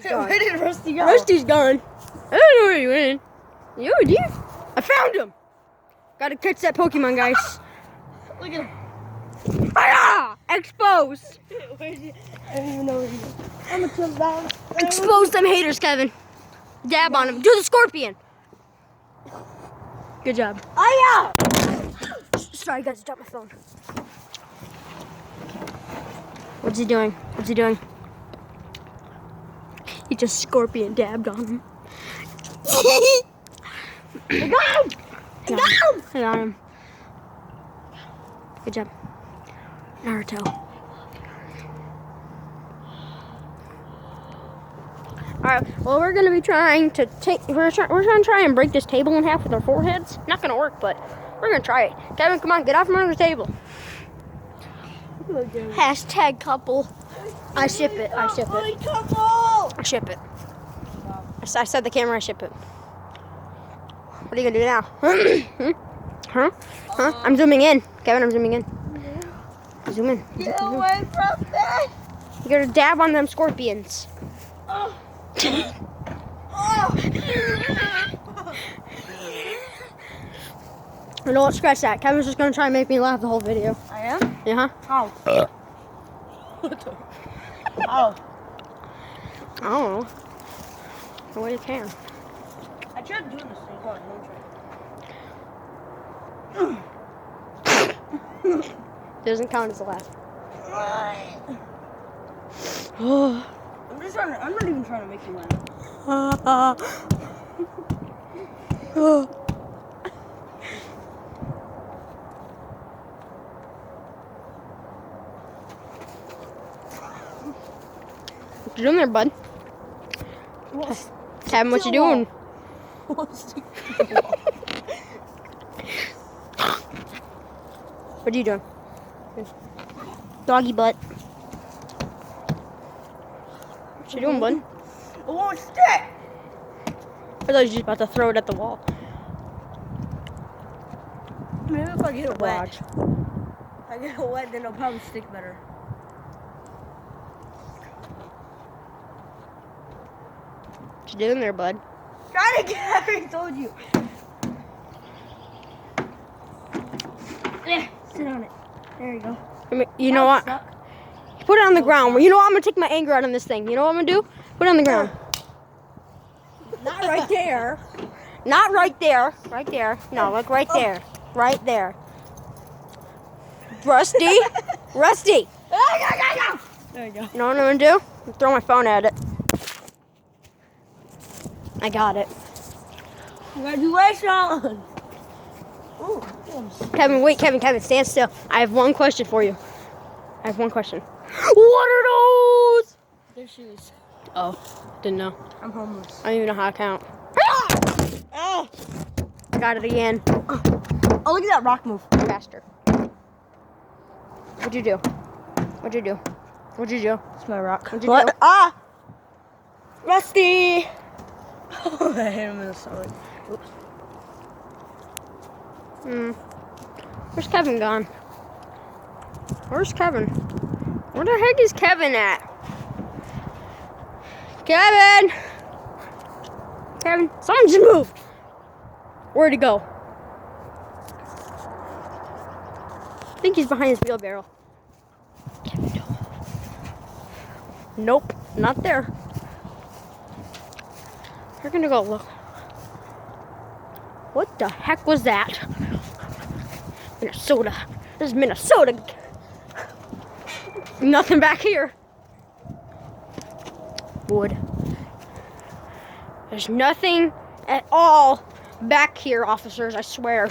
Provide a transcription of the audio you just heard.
Where did Rusty go? Rusty's gone. I don't know where he went. Yo, dude. I found him. Gotta catch that Pokemon, guys. Look at him. Ah! Exposed. Where's he? I don't even know where he is. I'm gonna jump down. Expose them haters, Kevin. Dab on him. Do the scorpion. Good job. Oh Sorry, guys. I dropped my phone. What's he doing? What's he doing? He just scorpion dabbed on him. I got him! I got him! I got him. Good job. Naruto. Alright, well we're gonna be trying to we're gonna try and break this table in half with our foreheads. Not gonna work, but we're gonna try it. Kevin, come on, get off from under the table. Hashtag couple. I ship it. I ship it. I ship it. I said the camera, I ship it. What are you gonna do now? Huh? I'm zooming in. Kevin, I'm zooming in. Zoom in. Get away from that! You gotta dab on them scorpions. Oh. Oh. You know what? Scratch that. Kevin's just gonna try and make me laugh the whole video. I am? Yeah? How? What the? How? I don't know. The way you can. I tried doing this thing. Hold on, let me try. Doesn't count as a laugh. I'm not even trying to make you laugh. What you doing there, bud? Kevin, what you doing? What are you doing? Doggy butt. What you doing, bud? It won't stick. I thought you were just about to throw it at the wall. Maybe if I get it wet. Watch. If I get it wet, then it'll probably stick better. What you doing there, bud? Try to get it. I already told you. Yeah, sit on it. There you go. I mean, you know what? Put it on the ground. You know what? I'm gonna take my anger out on this thing. You know what I'm gonna do? Put it on the ground. Not right there. Not right there. Right there. No, like right there. Right there. Rusty. Rusty. There you go. You know what I'm gonna do? Throw my phone at it. I got it. Congratulations. Ooh, Kevin, wait, Kevin, stand still. I have one question for you. I have one question. What are those? they're shoes. Oh, didn't know. I'm homeless. I don't even know how to count. Oh, I got it again. oh, look at that rock move. Faster. What'd you do? What'd you do? What'd you do? It's my rock. What'd you do? Ah! Rusty! I hit him in the stomach. Oops. Where's Kevin gone? Where's Kevin? Where the heck is Kevin at? Kevin! Kevin, someone just moved. Where'd he go? I think he's behind his wheelbarrow. Kevin, don't move. Nope, not there. We're gonna go look. What the heck was that? Minnesota. This is Minnesota. Nothing back here. Wood. There's nothing at all back here, officers, I swear.